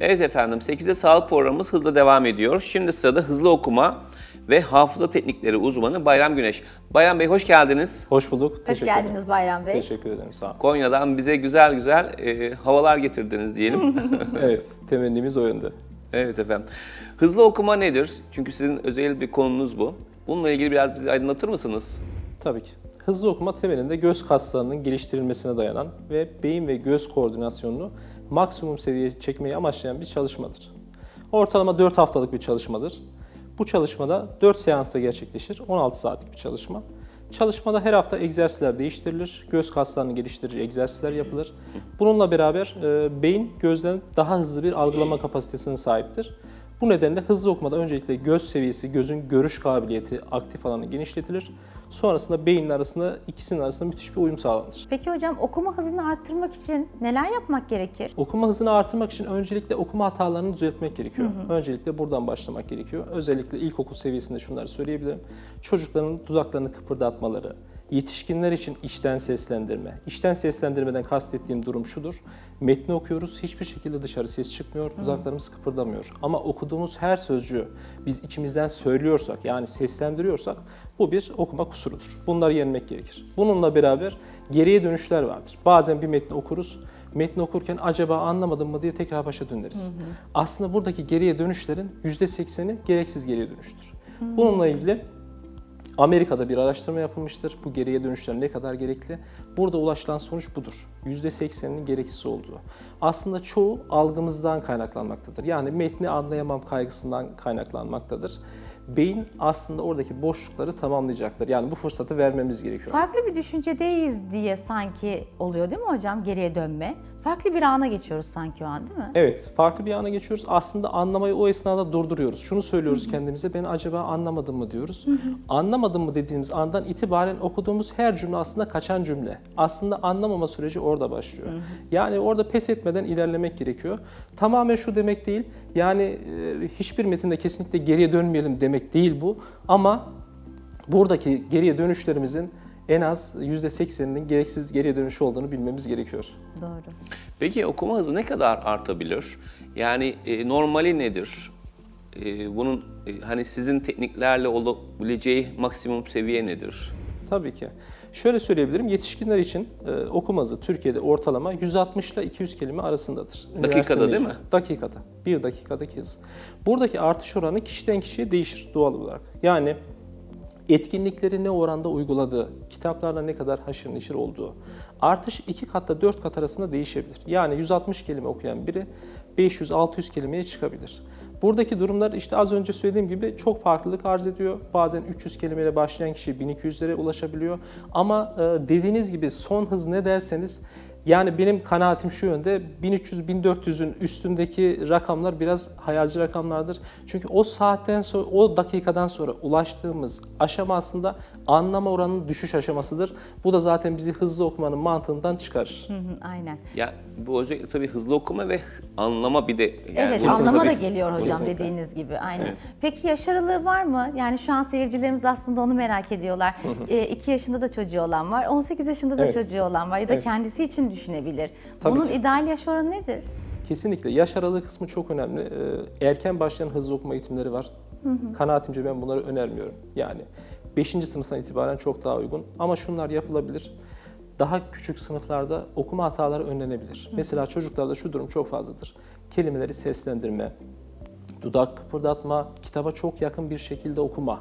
Evet efendim, 8'e sağlık programımız hızla devam ediyor. Şimdi sırada hızlı okuma ve hafıza teknikleri uzmanı Bayram Güneş. Bayram Bey hoş geldiniz. Hoş bulduk. Hoş geldiniz Bayram Bey. Teşekkür ederim, sağ olun. Konya'dan bize güzel güzel havalar getirdiniz diyelim. Evet, temennimiz o yönde. Evet efendim. Hızlı okuma nedir? Çünkü sizin özel bir konunuz bu. Bununla ilgili biraz bizi aydınlatır mısınız? Tabii ki. Hızlı okuma temelinde göz kaslarının geliştirilmesine dayanan ve beyin ve göz koordinasyonunu maksimum seviyeye çekmeyi amaçlayan bir çalışmadır. Ortalama 4 haftalık bir çalışmadır. Bu çalışmada 4 seansta gerçekleşir. 16 saatlik bir çalışma. Çalışmada her hafta egzersizler değiştirilir. Göz kaslarını geliştirici egzersizler yapılır. Bununla beraber beyin gözden daha hızlı bir algılama kapasitesine sahiptir. Bu nedenle hızlı okumada öncelikle göz seviyesi, gözün görüş kabiliyeti, aktif alanı genişletilir. Sonrasında beynin arasında, ikisinin arasında müthiş bir uyum sağlanır. Peki hocam, okuma hızını arttırmak için neler yapmak gerekir? Okuma hızını artırmak için öncelikle okuma hatalarını düzeltmek gerekiyor. Öncelikle buradan başlamak gerekiyor. Özellikle ilkokul seviyesinde şunları söyleyebilirim. Çocukların dudaklarını kıpırdatmaları, yetişkinler için içten seslendirme. İçten seslendirmeden kastettiğim durum şudur. Metni okuyoruz, hiçbir şekilde dışarı ses çıkmıyor, dudaklarımız kıpırdamıyor. Ama okuduğumuz her sözcüğü biz içimizden söylüyorsak, yani seslendiriyorsak bu bir okuma kusurudur. Bunları yenmek gerekir. Bununla beraber geriye dönüşler vardır. Bazen bir metni okuruz, metni okurken acaba anlamadım mı diye tekrar başa döneriz. Aslında buradaki geriye dönüşlerin %80'i gereksiz geriye dönüştür. Bununla ilgili Amerika'da bir araştırma yapılmıştır. Bu geriye dönüşler ne kadar gerekli? Burada ulaşılan sonuç budur. %80'inin gereksiz olduğu. Aslında çoğu algımızdan kaynaklanmaktadır. Yani metni anlayamam kaygısından kaynaklanmaktadır. Beyin aslında oradaki boşlukları tamamlayacaktır. Yani bu fırsatı vermemiz gerekiyor. Farklı bir düşüncedeyiz diye sanki oluyor değil mi hocam geriye dönme? Farklı bir ana geçiyoruz sanki o an değil mi? Evet, farklı bir ana geçiyoruz. Aslında anlamayı o esnada durduruyoruz. Şunu söylüyoruz kendimize, ben acaba anlamadım mı diyoruz. Anlamadım mı dediğimiz andan itibaren okuduğumuz her cümle aslında kaçan cümle. Aslında anlamama süreci orada başlıyor. Yani orada pes etmeden ilerlemek gerekiyor. Tamamen şu demek değil, yani hiçbir metinde kesinlikle geriye dönmeyelim demek değil bu. Ama buradaki geriye dönüşlerimizin en az %80'inin gereksiz geriye dönüşü olduğunu bilmemiz gerekiyor. Doğru. Peki okuma hızı ne kadar artabilir? Yani normali nedir? Bunun hani sizin tekniklerle olabileceği maksimum seviye nedir? Tabii ki. Şöyle söyleyebilirim, yetişkinler için okuma hızı Türkiye'de ortalama 160 ile 200 kelime arasındadır. Dakikada değil mi? Dakikada. Bir dakikadaki hız. Buradaki artış oranı kişiden kişiye değişir doğal olarak. Yani etkinlikleri ne oranda uyguladığı, kitaplarla ne kadar haşır neşir olduğu. Artış 2 katta 4 kat arasında değişebilir. Yani 160 kelime okuyan biri 500-600 kelimeye çıkabilir. Buradaki durumlar işte az önce söylediğim gibi çok farklılık arz ediyor. Bazen 300 kelimeyle başlayan kişi 1200'lere ulaşabiliyor. Ama dediğiniz gibi son hız ne derseniz, yani benim kanaatim şu yönde, 1300-1400'ün üstündeki rakamlar biraz hayalci rakamlardır. Çünkü o saatten sonra, o dakikadan sonra ulaştığımız aşama aslında anlama oranının düşüş aşamasıdır. Bu da zaten bizi hızlı okumanın mantığından çıkarır. Aynen. Ya bu özellikle tabii hızlı okuma ve anlama bir de. Yani Evet, bunun anlama da tabii- geliyor hocam Kesinlikle. dediğiniz gibi. Aynen. Evet. Peki yaş aralığı var mı? Yani şu an seyircilerimiz aslında onu merak ediyorlar. 2 yaşında da çocuğu olan var, 18 yaşında da Evet. çocuğu olan var ya da Evet. kendisi için düşünebilir. Tabii Bunun ki. ideal yaş oranı nedir? Kesinlikle. Yaş aralığı kısmı çok önemli. Erken başlayan hızlı okuma eğitimleri var. Kanaatimce ben bunları önermiyorum. Yani 5. sınıftan itibaren çok daha uygun. Ama şunlar yapılabilir. Daha küçük sınıflarda okuma hataları önlenebilir. Mesela çocuklarda şu durum çok fazladır. Kelimeleri seslendirme, dudak kıpırdatma, kitaba çok yakın bir şekilde okuma.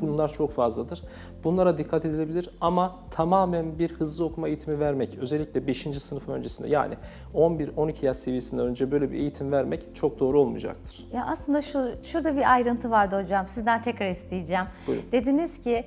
Bunlar çok fazladır. Bunlara dikkat edilebilir ama tamamen bir hızlı okuma eğitimi vermek, özellikle 5. sınıf öncesinde, yani 11-12 yaş seviyesinden önce böyle bir eğitim vermek çok doğru olmayacaktır. Ya aslında şurada bir ayrıntı vardı hocam. Sizden tekrar isteyeceğim. Buyurun. Dediniz ki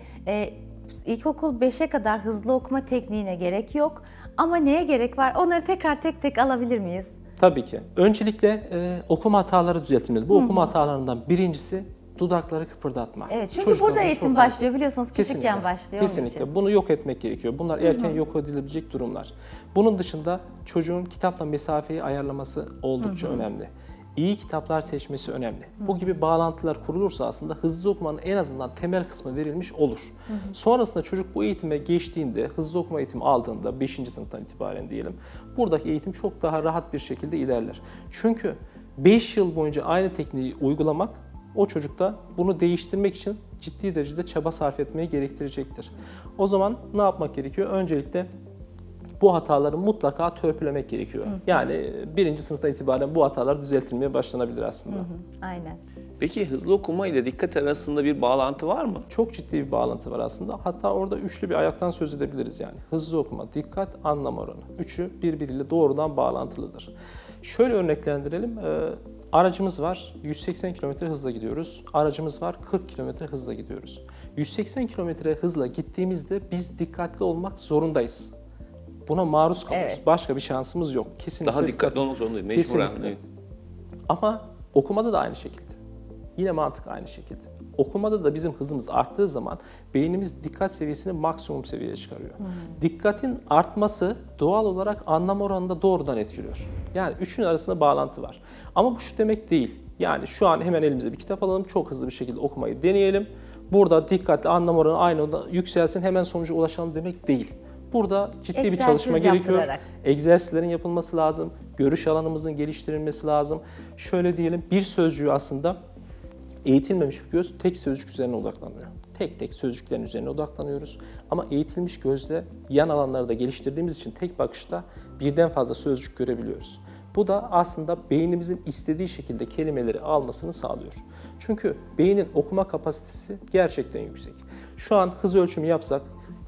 ilkokul 5'e kadar hızlı okuma tekniğine gerek yok. Ama neye gerek var? Onları tekrar tek tek alabilir miyiz? Tabii ki. Öncelikle okuma hataları düzeltilmeli. Bu okuma hatalarından birincisi dudakları kıpırdatma. Evet, çünkü Çocuklarda burada çok eğitim fazla. başlıyor biliyorsunuz. Küçükken Kesinlikle. başlıyor. onun Kesinlikle. için. Bunu yok etmek gerekiyor. Bunlar erken yok edilebilecek durumlar. Bunun dışında çocuğun kitapla mesafeyi ayarlaması oldukça önemli. İyi kitaplar seçmesi önemli. Bu gibi bağlantılar kurulursa aslında hızlı okumanın en azından temel kısmı verilmiş olur. Sonrasında çocuk bu eğitime geçtiğinde, hızlı okuma eğitimi aldığında 5. sınıftan itibaren diyelim, buradaki eğitim çok daha rahat bir şekilde ilerler. Çünkü 5 yıl boyunca aynı tekniği uygulamak o çocukta bunu değiştirmek için ciddi derecede çaba sarf etmeyi gerektirecektir. O zaman ne yapmak gerekiyor? Öncelikle bu hataları mutlaka törpülemek gerekiyor. Yani 1. sınıftan itibaren bu hatalar düzeltilmeye başlanabilir aslında. Aynen. Peki hızlı okuma ile dikkat arasında bir bağlantı var mı? Çok ciddi bir bağlantı var aslında. Hatta orada üçlü bir ayaktan söz edebiliriz yani. Hızlı okuma, dikkat, anlam oranı. Üçü birbiriyle doğrudan bağlantılıdır. Şöyle örneklendirelim. Aracımız var, 180 km hızla gidiyoruz. Aracımız var, 40 km hızla gidiyoruz. 180 km hızla gittiğimizde biz dikkatli olmak zorundayız. Buna maruz kalıyoruz. Evet. Başka bir şansımız yok. Kesinlikle Daha dikkatli olmak zorundayız, mecburen. Kesinlikle. Ama okumada da aynı şekilde. Yine mantık aynı şekilde. Okumada da bizim hızımız arttığı zaman beynimiz dikkat seviyesini maksimum seviyeye çıkarıyor. Dikkatin artması doğal olarak anlam oranında doğrudan etkiliyor. Yani üçünün arasında bağlantı var. Ama bu şu demek değil. Yani şu an hemen elimize bir kitap alalım, çok hızlı bir şekilde okumayı deneyelim. Burada dikkatli anlam oranı aynı anda yükselsin, hemen sonuca ulaşalım demek değil. Burada ciddi bir çalışma gerekiyor. Egzersizlerin yapılması lazım. Görüş alanımızın geliştirilmesi lazım. Şöyle diyelim, bir sözcüğü aslında eğitilmemiş bir göz tek sözcük üzerine odaklanıyor. Tek tek sözcüklerin üzerine odaklanıyoruz. Ama eğitilmiş gözle yan alanları da geliştirdiğimiz için tek bakışta birden fazla sözcük görebiliyoruz. Bu da aslında beynimizin istediği şekilde kelimeleri almasını sağlıyor. Çünkü beynin okuma kapasitesi gerçekten yüksek. Şu an hız ölçümü yapsak,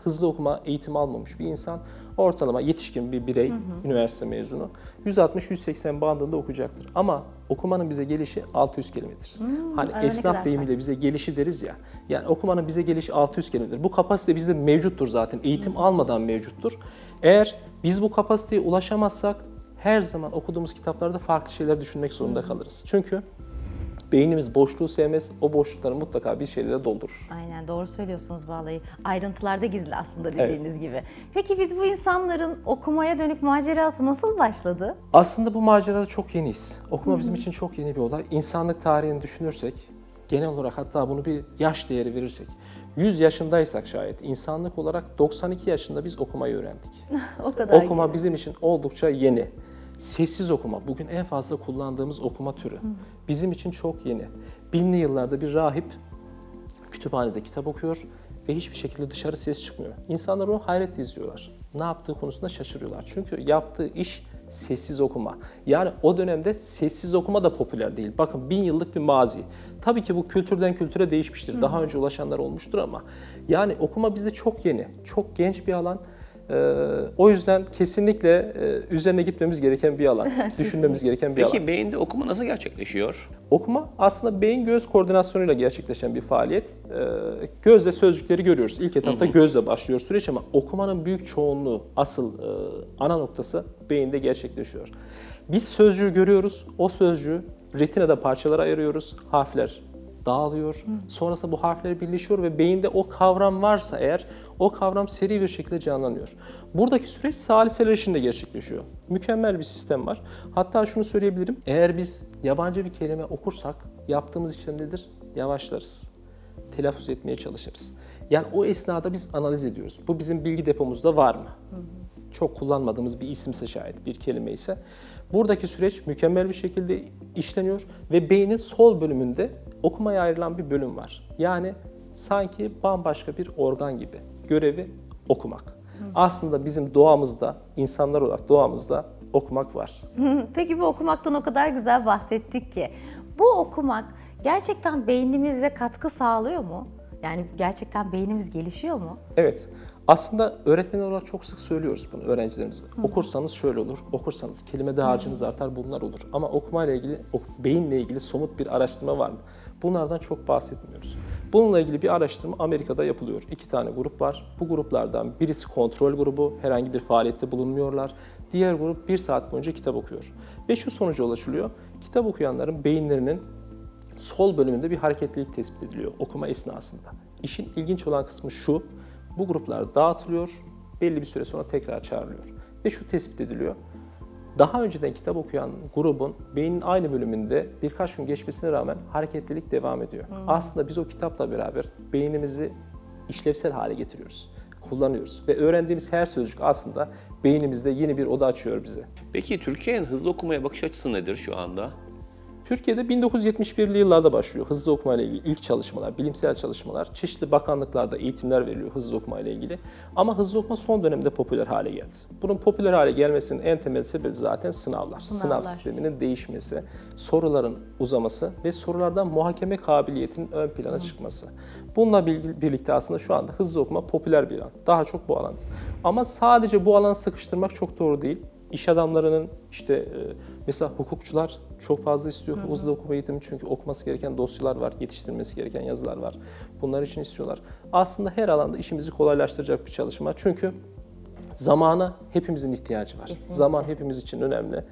hızlı okuma eğitimi almamış bir insan, ortalama yetişkin bir birey, üniversite mezunu, 160-180 bandında okuyacaktır. Ama okumanın bize gelişi 600 kelimedir. Hani esnaf deyimiyle bize gelişi deriz ya, yani okumanın bize gelişi 600 kelimedir. Bu kapasite bizde mevcuttur zaten, eğitim almadan mevcuttur. Eğer biz bu kapasiteye ulaşamazsak, her zaman okuduğumuz kitaplarda farklı şeyler düşünmek zorunda kalırız. Çünkü beynimiz boşluğu sevmez, o boşlukları mutlaka bir şeylerle doldurur. Aynen, doğru söylüyorsunuz vallahi. Ayrıntılarda gizli aslında dediğiniz gibi. Peki biz bu insanların okumaya dönük macerası nasıl başladı? Aslında bu macerada çok yeniyiz. Okuma bizim için çok yeni bir olay. İnsanlık tarihini düşünürsek, genel olarak hatta bunu bir yaş değeri verirsek, 100 yaşındaysak şayet insanlık olarak 92 yaşında biz okumayı öğrendik. O kadar Okuma yeni. bizim için oldukça yeni. Sessiz okuma, bugün en fazla kullandığımız okuma türü. Bizim için çok yeni. 1000'li yıllarda bir rahip kütüphanede kitap okuyor ve hiçbir şekilde dışarı ses çıkmıyor. İnsanlar onu hayretle izliyorlar. Ne yaptığı konusunda şaşırıyorlar. Çünkü yaptığı iş sessiz okuma. Yani o dönemde sessiz okuma da popüler değil. Bakın 1000 yıllık bir mazi. Tabii ki bu kültürden kültüre değişmiştir. Daha önce ulaşanlar olmuştur ama yani okuma bizde çok yeni, çok genç bir alan. O yüzden kesinlikle üzerine gitmemiz gereken bir alan, düşünmemiz gereken bir alan. Peki beyinde okuma nasıl gerçekleşiyor? Okuma aslında beyin-göz koordinasyonuyla gerçekleşen bir faaliyet. Gözle sözcükleri görüyoruz. İlk etapta gözle başlıyor süreç ama okumanın büyük çoğunluğu, asıl ana noktası beyinde gerçekleşiyor. Biz sözcüğü görüyoruz, o sözcüğü retinada parçalara ayırıyoruz, harfler dağılıyor. Sonrasında bu harfler birleşiyor ve beyinde o kavram varsa eğer o kavram seri bir şekilde canlanıyor. Buradaki süreç saliselerinde gerçekleşiyor. Mükemmel bir sistem var. Hatta şunu söyleyebilirim. Eğer biz yabancı bir kelime okursak yaptığımız işlem nedir? Yavaşlarız. Telaffuz etmeye çalışırız. Yani o esnada biz analiz ediyoruz. Bu bizim bilgi depomuzda var mı? Çok kullanmadığımız bir isimse şayet, bir kelime ise. Buradaki süreç mükemmel bir şekilde işleniyor ve beynin sol bölümünde okumaya ayrılan bir bölüm var. Yani sanki bambaşka bir organ gibi. Görevi okumak. Aslında bizim doğamızda, insanlar olarak doğamızda okumak var. Peki bu okumaktan o kadar güzel bahsettik ki. Bu okumak gerçekten beynimize katkı sağlıyor mu? Yani gerçekten beynimiz gelişiyor mu? Evet. Aslında öğretmen olarak çok sık söylüyoruz bunu öğrencilerimize. Okursanız şöyle olur, okursanız kelime dağarcığınız artar, bunlar olur. Ama okumayla ilgili, beyinle ilgili somut bir araştırma var mı? Bunlardan çok bahsetmiyoruz. Bununla ilgili bir araştırma Amerika'da yapılıyor. 2 tane grup var. Bu gruplardan birisi kontrol grubu, herhangi bir faaliyette bulunmuyorlar. Diğer grup 1 saat boyunca kitap okuyor. Ve şu sonuca ulaşılıyor. Kitap okuyanların beyinlerinin sol bölümünde bir hareketlilik tespit ediliyor okuma esnasında. İşin ilginç olan kısmı şu. Bu gruplar dağıtılıyor, belli bir süre sonra tekrar çağrılıyor. Ve şu tespit ediliyor. Daha önceden kitap okuyan grubun beynin aynı bölümünde birkaç gün geçmesine rağmen hareketlilik devam ediyor. Aslında biz o kitapla beraber beynimizi işlevsel hale getiriyoruz, kullanıyoruz. Ve öğrendiğimiz her sözcük aslında beynimizde yeni bir oda açıyor bize. Peki Türkiye'nin hızlı okumaya bakış açısı nedir şu anda? Türkiye'de 1971'li yıllarda başlıyor hızlı okuma ile ilgili ilk çalışmalar, bilimsel çalışmalar. Çeşitli bakanlıklarda eğitimler veriliyor hızlı okuma ile ilgili. Ama hızlı okuma son dönemde popüler hale geldi. Bunun popüler hale gelmesinin en temel sebebi zaten sınavlar. Sınav sisteminin değişmesi, soruların uzaması ve sorulardan muhakeme kabiliyetinin ön plana çıkması. Bununla birlikte aslında şu anda hızlı okuma popüler bir alan. Daha çok bu alanda. Ama sadece bu alanı sıkıştırmak çok doğru değil. İş adamlarının mesela hukukçular çok fazla istiyor hızlı okuma eğitimi çünkü okuması gereken dosyalar var, yetiştirmesi gereken yazılar var. Bunlar için istiyorlar. Aslında her alanda işimizi kolaylaştıracak bir çalışma. Çünkü zamana hepimizin ihtiyacı var. Kesinlikle. Zaman hepimiz için önemli.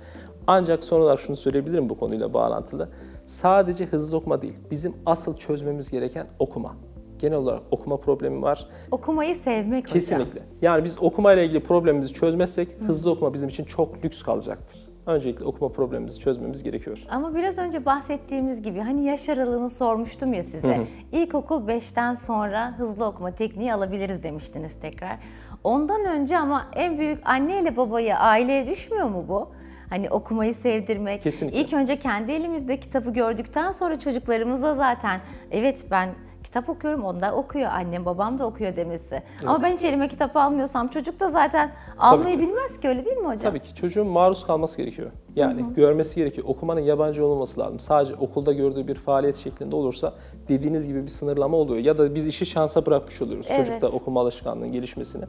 Ancak son olarak şunu söyleyebilirim bu konuyla bağlantılı. Sadece hızlı okuma değil, bizim asıl çözmemiz gereken okuma. Genel olarak okuma problemi var. Okumayı sevmek hocam. Kesinlikle. Yani biz okumayla ilgili problemimizi çözmezsek hızlı okuma bizim için çok lüks kalacaktır. Öncelikle okuma problemimizi çözmemiz gerekiyor. Ama biraz önce bahsettiğimiz gibi hani yaş aralığını sormuştum ya size. İlkokul 5'ten sonra hızlı okuma tekniği alabiliriz demiştiniz tekrar. Ondan önce ama en büyük anneyle babaya, aileye düşmüyor mu bu? Hani okumayı sevdirmek. Kesinlikle. İlk önce kendi elimizde kitabı gördükten sonra çocuklarımıza zaten evet ben kitap okuyorum, onlar okuyor, annem babam da okuyor demesi. Evet. Ama ben hiç elime kitap almıyorsam çocuk da zaten almayı bilmez ki, öyle değil mi hocam? Tabii ki çocuğun maruz kalması gerekiyor. Yani görmesi gerekiyor. Okumanın yabancı olmaması lazım. Sadece okulda gördüğü bir faaliyet şeklinde olursa dediğiniz gibi bir sınırlama oluyor. Ya da biz işi şansa bırakmış oluyoruz çocukta okuma alışkanlığının gelişmesini.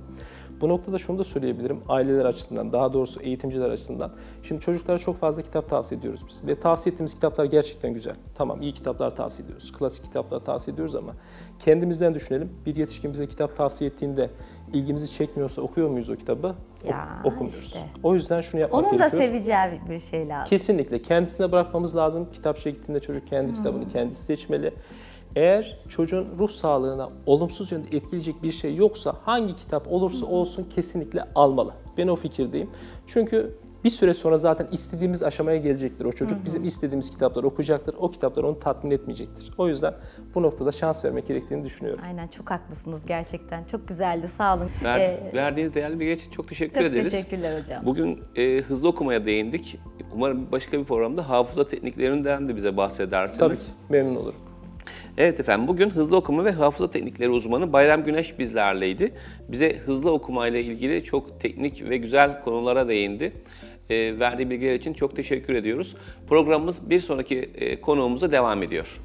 Bu noktada şunu da söyleyebilirim aileler açısından, daha doğrusu eğitimciler açısından. Şimdi çocuklara çok fazla kitap tavsiye ediyoruz biz. Ve tavsiye ettiğimiz kitaplar gerçekten güzel. Tamam, iyi kitaplar tavsiye ediyoruz. Klasik kitaplar tavsiye ediyoruz ama kendimizden düşünelim. Bir yetişkin bize kitap tavsiye ettiğinde ilgimizi çekmiyorsa okuyor muyuz o kitabı? Okumuyoruz. Işte. O yüzden şunu yapmak gerekiyor. Onun da seveceği bir şey lazım. Kesinlikle. Kendisine bırakmamız lazım. Kitapçıya gittiğinde çocuk kendi kitabını kendisi seçmeli. Eğer çocuğun ruh sağlığına olumsuz yönde etkileyecek bir şey yoksa hangi kitap olursa olsun kesinlikle almalı. Ben o fikirdeyim. Çünkü bir süre sonra zaten istediğimiz aşamaya gelecektir o çocuk. Bizim istediğimiz kitapları okuyacaktır. O kitaplar onu tatmin etmeyecektir. O yüzden bu noktada şans vermek gerektiğini düşünüyorum. Aynen, çok haklısınız gerçekten. Çok güzeldi, sağ olun. Verdiğiniz değerli bilgi için çok teşekkür ederiz. Çok teşekkürler hocam. Bugün hızlı okumaya değindik. Umarım başka bir programda hafıza tekniklerinden de bize bahsedersiniz. Tabii ki, memnun olurum. Evet efendim, bugün hızlı okuma ve hafıza teknikleri uzmanı Bayram Güneş bizlerleydi. Bize hızlı okuma ile ilgili çok teknik ve güzel konulara değindi. Verdiği bilgiler için çok teşekkür ediyoruz. Programımız bir sonraki konuğumuza devam ediyor.